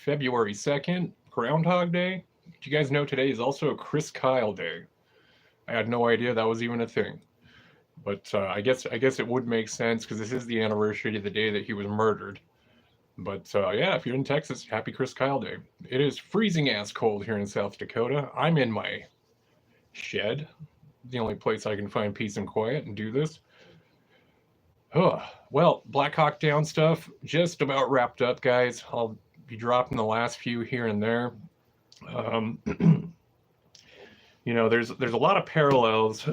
February 2nd, Groundhog Day. Did you guys know today is also Chris Kyle Day? I had no idea that was even a thing. But I guess it would make sense because this is the anniversary of the day that he was murdered. But yeah, if you're in Texas, happy Chris Kyle Day. It is freezing ass cold here in South Dakota. I'm in my shed, the only place I can find peace and quiet and do this. Ugh. Well, Black Hawk Down stuff just about wrapped up, guys. I'll be dropping the last few here and there. Um, there's a lot of parallels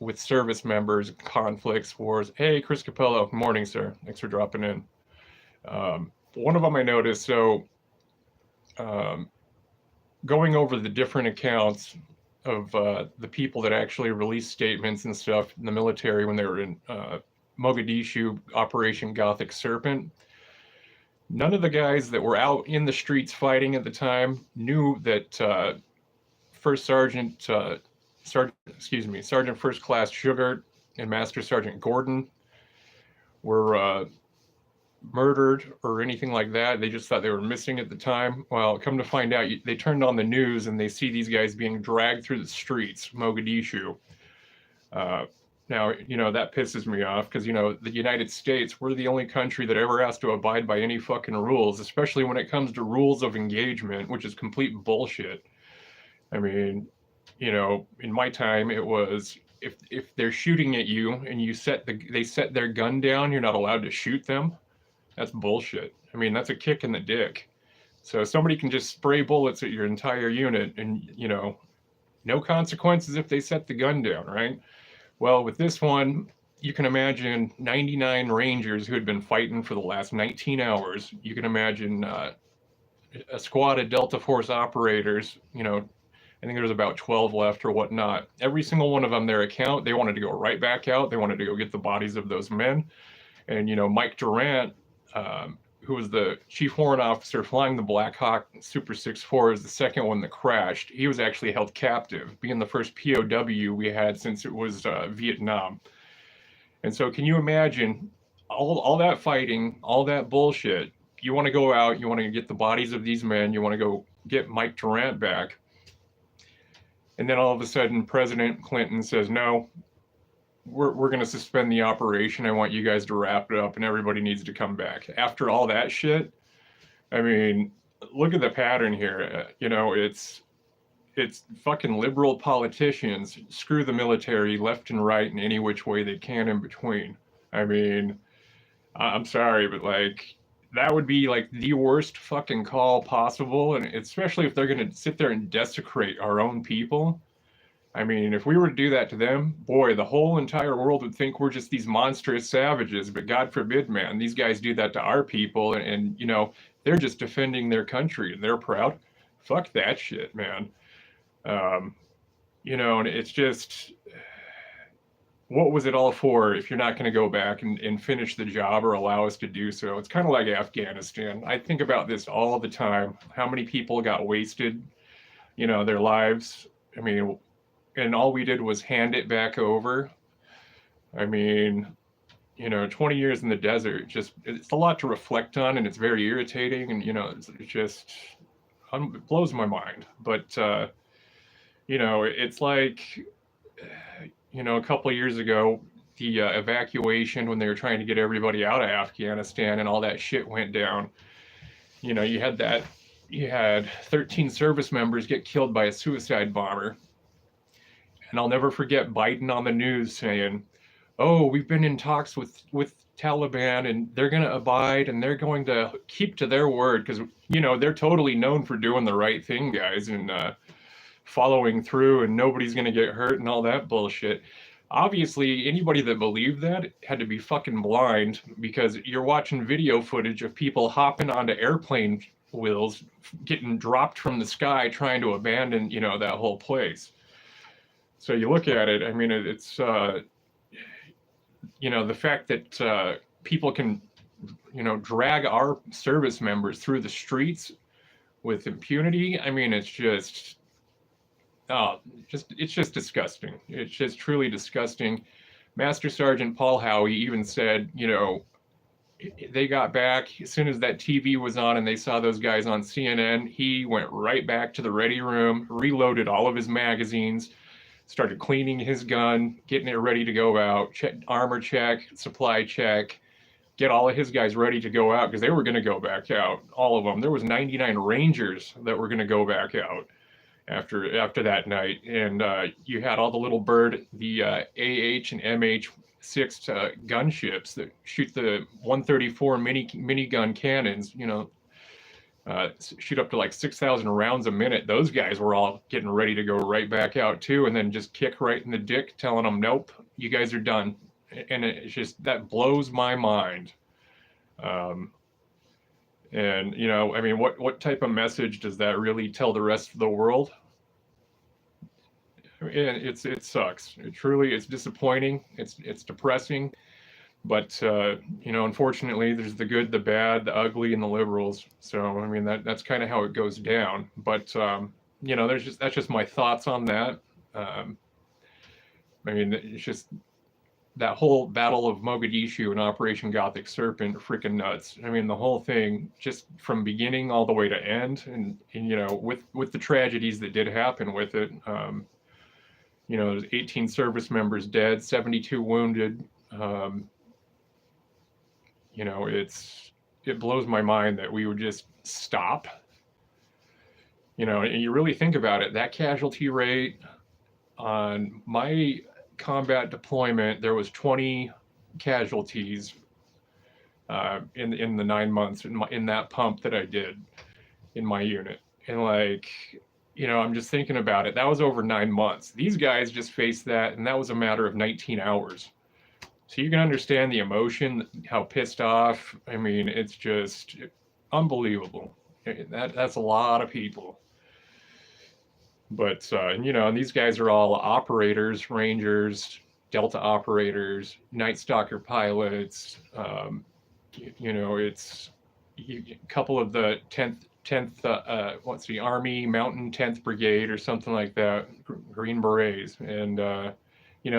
with service members, conflicts, wars. Hey, Chris Capello, morning, sir. Thanks for dropping in. One of them I noticed. So, um, going over the different accounts of the people that actually released statements and stuff in the military when they were in Mogadishu, Operation Gothic Serpent. None of the guys that were out in the streets fighting at the time knew that Sergeant First Class Sugar and Master Sergeant Gordon were murdered or anything like that. They just thought they were missing at the time. Well, come to find out, they turned on the news and they see these guys being dragged through the streets, Mogadishu. Now, that pisses me off because, the United States, we're the only country that ever has to abide by any fucking rules, especially when it comes to rules of engagement, which is complete bullshit. I mean, in my time, it was if they're shooting at you and they set their gun down, you're not allowed to shoot them. That's bullshit. I mean, that's a kick in the dick. So somebody can just spray bullets at your entire unit and, no consequences if they set the gun down, right? Well, with this one, you can imagine 99 Rangers who had been fighting for the last 19 hours. You can imagine a squad of Delta Force operators, I think there's about 12 left or whatnot. Every single one of them, their account, they wanted to go right back out. They wanted to go get the bodies of those men. And, Mike Durant, who was the chief warrant officer flying the Black Hawk Super 6-4, is the second one that crashed. He was actually held captive, being the first POW we had since it was Vietnam. And so can you imagine all that fighting, all that bullshit? You want to go out, you want to get the bodies of these men, you want to go get Mike Durant back. And then all of a sudden, President Clinton says, no, we're going to suspend the operation. I want you guys to wrap it up and everybody needs to come back. After all that shit, I mean, look at the pattern here. It's fucking liberal politicians screw the military left and right in any which way they can in between. I mean, I'm sorry, but that would be the worst fucking call possible. And especially if they're going to sit there and desecrate our own people. I mean, if we were to do that to them, boy, the whole entire world would think we're just these monstrous savages. But God forbid, man, these guys do that to our people. And they're just defending their country and they're proud. Fuck that shit, man. And it's just, what was it all for if you're not going to go back and finish the job or allow us to do so? It's kind of like Afghanistan. I think about this all the time. How many people got wasted, their lives? I mean, and all we did was hand it back over. I mean, 20 years in the desert, it's a lot to reflect on and it's very irritating. And, it blows my mind. But, it's like, a couple of years ago, the evacuation when they were trying to get everybody out of Afghanistan and all that shit went down. You had 13 service members get killed by a suicide bomber. And I'll never forget Biden on the news saying, oh, we've been in talks with Taliban and they're going to abide and they're going to keep to their word because, they're totally known for doing the right thing, guys, and following through and nobody's going to get hurt and all that bullshit. Obviously, anybody that believed that had to be fucking blind because you're watching video footage of people hopping onto airplane wheels, getting dropped from the sky, trying to abandon, that whole place. So you look at it, I mean, it's, the fact that people can, drag our service members through the streets with impunity. I mean, it's just disgusting. It's just truly disgusting. Master Sergeant Paul Howie even said, they got back as soon as that TV was on and they saw those guys on CNN. He went right back to the ready room, reloaded all of his magazines, started cleaning his gun, getting it ready to go out, check, armor check, supply check, get all of his guys ready to go out because they were going to go back out, all of them. There was 99 Rangers that were going to go back out after that night, and you had all the little bird, the AH and MH6 gunships that shoot the 134 minigun cannons. Shoot up to like 6,000 rounds a minute. Those guys were all getting ready to go right back out too, and then just kick right in the dick, telling them, "Nope, you guys are done." And it's just that blows my mind. And I mean, what type of message does that really tell the rest of the world? And it sucks. It's disappointing. It's depressing. But unfortunately, there's the good, the bad, the ugly, and the liberals. So I mean, that's kind of how it goes down. But that's just my thoughts on that. I mean, it's just that whole Battle of Mogadishu and Operation Gothic Serpent, freaking nuts. I mean, the whole thing, just from beginning all the way to end, and with the tragedies that did happen with it. There's 18 service members dead, 72 wounded. It blows my mind that we would just stop. And you really think about it, that casualty rate on my combat deployment, there was 20 casualties in the 9 months in that pump that I did in my unit. And I'm just thinking about it. That was over 9 months. These guys just faced that, and that was a matter of 19 hours. So you can understand the emotion, how pissed off. I mean, it's just unbelievable. That's a lot of people. But, and these guys are all operators, Rangers, Delta operators, Night Stalker pilots. It's a couple of the 10th, Army Mountain 10th Brigade or something like that, Green Berets. And,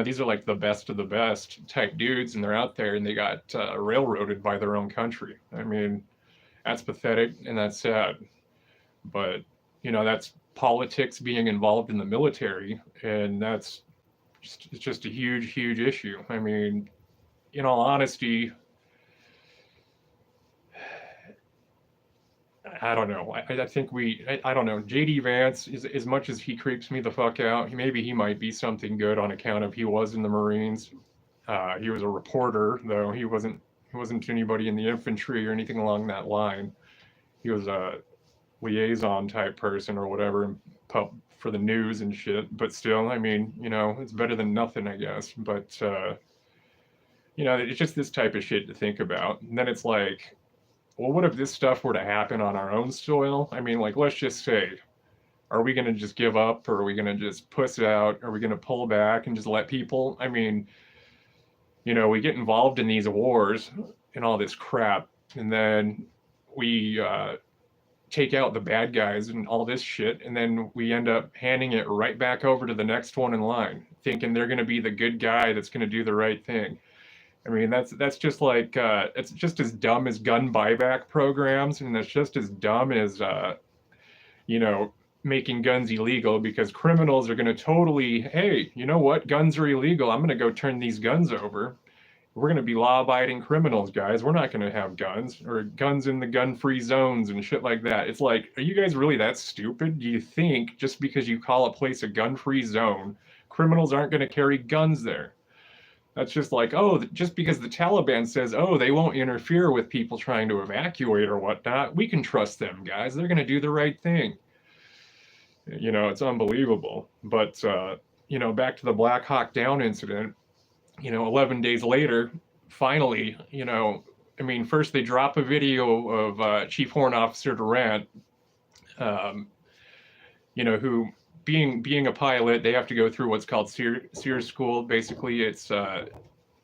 these are like the best of the best type dudes, and they're out there and they got railroaded by their own country. I mean, that's pathetic and that's sad. But, that's politics being involved in the military, and it's just a huge, huge issue. I mean, in all honesty, I don't know. I think I don't know. JD Vance, as much as he creeps me the fuck out, maybe he might be something good on account of he was in the Marines. He was a reporter, though. He wasn't anybody in the infantry or anything along that line. He was a liaison type person or whatever for the news and shit. But still, I mean, it's better than nothing, I guess. But, it's just this type of shit to think about. And then it's like, well, what if this stuff were to happen on our own soil? I mean, let's just say, are we going to just give up, or are we going to just puss out? Are we going to pull back and just let people? I mean, we get involved in these wars and all this crap, and then we take out the bad guys and all this shit, and then we end up handing it right back over to the next one in line, thinking they're going to be the good guy that's going to do the right thing. I mean, that's just like, it's just as dumb as gun buyback programs, and it's just as dumb as, making guns illegal, because criminals are going to totally, hey, you know what? Guns are illegal. I'm going to go turn these guns over. We're going to be law-abiding criminals, guys. We're not going to have guns, or guns in the gun-free zones and shit like that. It's like, are you guys really that stupid? Do you think just because you call a place a gun-free zone, criminals aren't going to carry guns there? That's just like, oh, just because the Taliban says, oh, they won't interfere with people trying to evacuate or whatnot, we can trust them, guys. They're going to do the right thing. It's unbelievable. But, back to the Black Hawk Down incident, 11 days later, finally, first they drop a video of Chief Horn Officer Durant, who, being a pilot, they have to go through what's called SEER school. Basically, it's,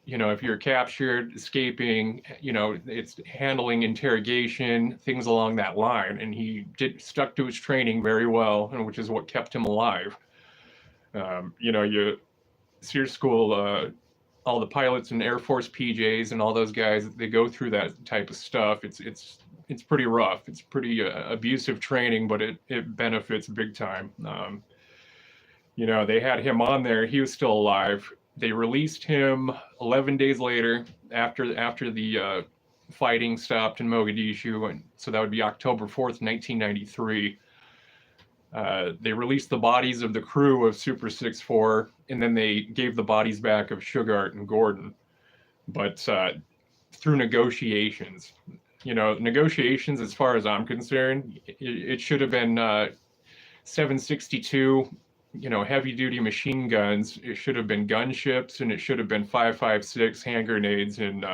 if you're captured, escaping, it's handling interrogation, things along that line. And he stuck to his training very well, and which is what kept him alive. SEER school, all the pilots in Air Force PJs and all those guys, they go through that type of stuff. It's pretty rough. It's pretty abusive training, but it benefits big time. You know, they had him on there. He was still alive. They released him 11 days later after the fighting stopped in Mogadishu, and so that would be October 4th, 1993. They released the bodies of the crew of Super 6-4, and then they gave the bodies back of Sugart and Gordon. But through negotiations, you know, negotiations, as far as I'm concerned, it should have been 7.62, you know, heavy-duty machine guns. It should have been gunships, and it should have been 5.56 hand grenades, and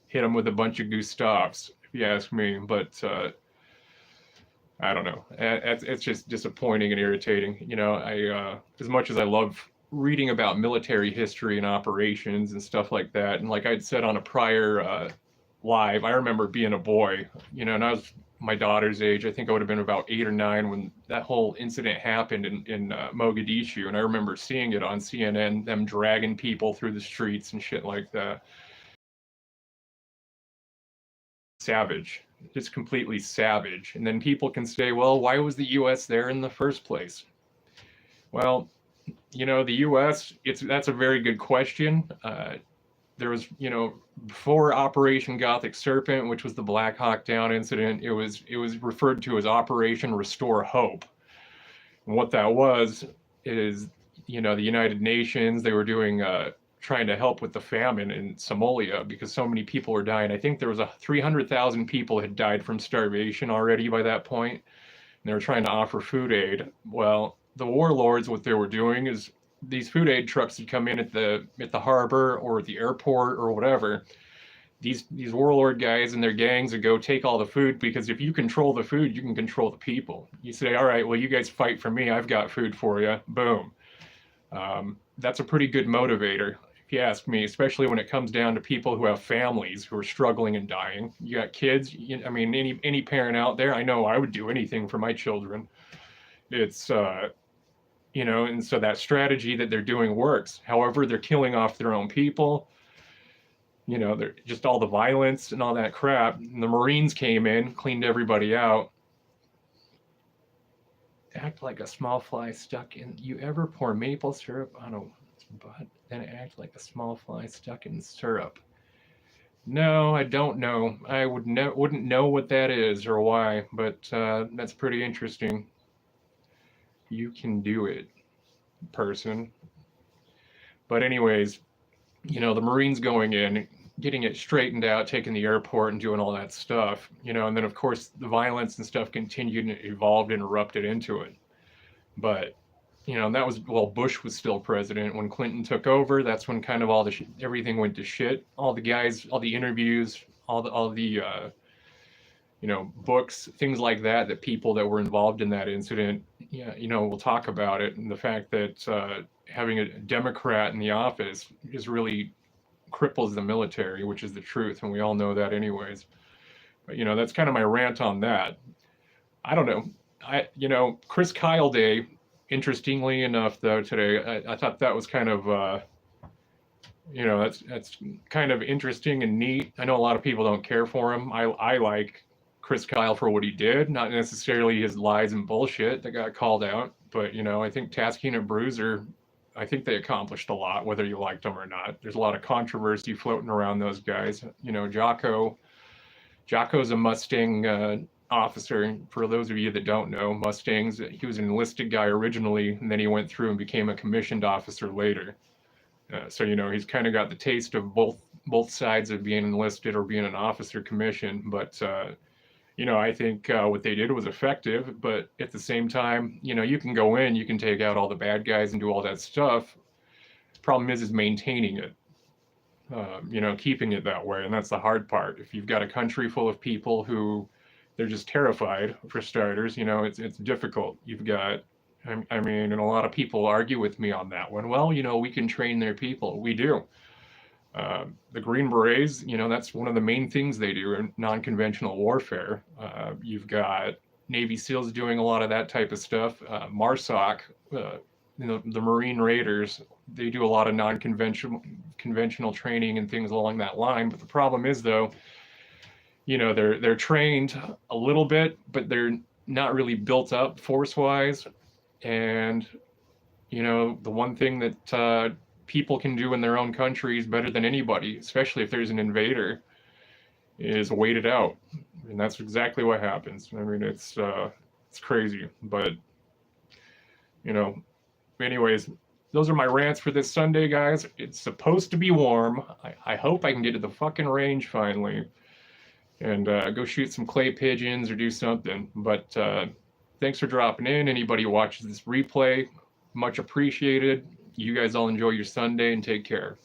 hit them with a bunch of Gustavs, if you ask me. But I don't know. It's just disappointing and irritating. You know, I as much as I love reading about military history and operations and stuff like that, and like I'd said on a prior live, I remember being a boy, you know, and I was my daughter's age. I think I would have been about 8 or 9 when that whole incident happened in Mogadishu, and I remember seeing it on CNN, them dragging people through the streets and shit like that. Savage. Just completely savage. And then people can say, well, why was the US there in the first place? Well, you know, the US, that's a very good question. There was, you know, before Operation Gothic Serpent, which was the Black Hawk Down incident, it was referred to as Operation Restore Hope. And what that was is, you know, the United Nations, they were doing trying to help with the famine in Somalia because so many people were dying. I think there was 300,000 people had died from starvation already by that point, and they were trying to offer food aid. Well, the warlords, what they were doing is these food aid trucks would come in at the harbor or at the airport or whatever. These warlord guys and their gangs would go take all the food, because if you control the food, you can control the people. You say, all right, well, you guys fight for me. I've got food for you. Boom. That's a pretty good motivator, if you ask me, especially when it comes down to people who have families who are struggling and dying. You got kids. I mean, any parent out there, I know I would do anything for my children. It's, you know, and so that strategy that they're doing works. However, they're killing off their own people. You know, they're just all the violence and all that crap. And the Marines came in, cleaned everybody out. Act like a small fly stuck in. You ever pour maple syrup on a butt, then act like a small fly stuck in syrup? No, I don't know. I wouldn't know what that is or why, but that's pretty interesting. You can do it, person. But anyways, you know, the Marines going in, getting it straightened out, taking the airport and doing all that stuff, you know, and then of course the violence and stuff continued and evolved and erupted into it. But, you know, that was, well, Bush was still president. When Clinton took over, that's when kind of all the everything went to shit. All the guys, all the interviews, all the you know, books, things like that, that people that were involved in that incident, yeah, you know, we'll talk about it. And the fact that having a Democrat in the office is really cripples the military, which is the truth, and we all know that anyways. But, you know, that's kind of my rant on that. I don't know. You know, Chris Kyle Day, interestingly enough, though, today, I thought that was kind of, you know, that's kind of interesting and neat. I know a lot of people don't care for him. I like Chris Kyle for what he did, not necessarily his lies and bullshit that got called out, but, you know, I think Tasking and Bruiser, I think they accomplished a lot, whether you liked them or not. There's a lot of controversy floating around those guys. You know, Jocko's a Mustang officer. For those of you that don't know, Mustangs, he was an enlisted guy originally, and then he went through and became a commissioned officer later. So, you know, he's kind of got the taste of both sides of being enlisted or being an officer commission. But, you know, I think what they did was effective. But at the same time, you know, you can go in, you can take out all the bad guys and do all that stuff. Problem is maintaining it. You know, keeping it that way. And that's the hard part. If you've got a country full of people who they're just terrified, for starters, you know, it's difficult. You've got, I mean, and a lot of people argue with me on that one. Well, you know, we can train their people. We do. The Green Berets, you know, that's one of the main things they do in non-conventional warfare. You've got Navy SEALs doing a lot of that type of stuff. MARSOC, the Marine Raiders, they do a lot of conventional training and things along that line. But the problem is, though, they're trained a little bit, but they're not really built up force wise. And the one thing that people can do in their own countries better than anybody, especially if there's an invader, is wait it out. And that's exactly what happens. I mean, it's crazy, but anyways, those are my rants for this Sunday, guys. It's supposed to be warm. I hope I can get to the fucking range finally and go shoot some clay pigeons or do something. But thanks for dropping in. Anybody who watches this replay, much appreciated. You guys all enjoy your Sunday and take care.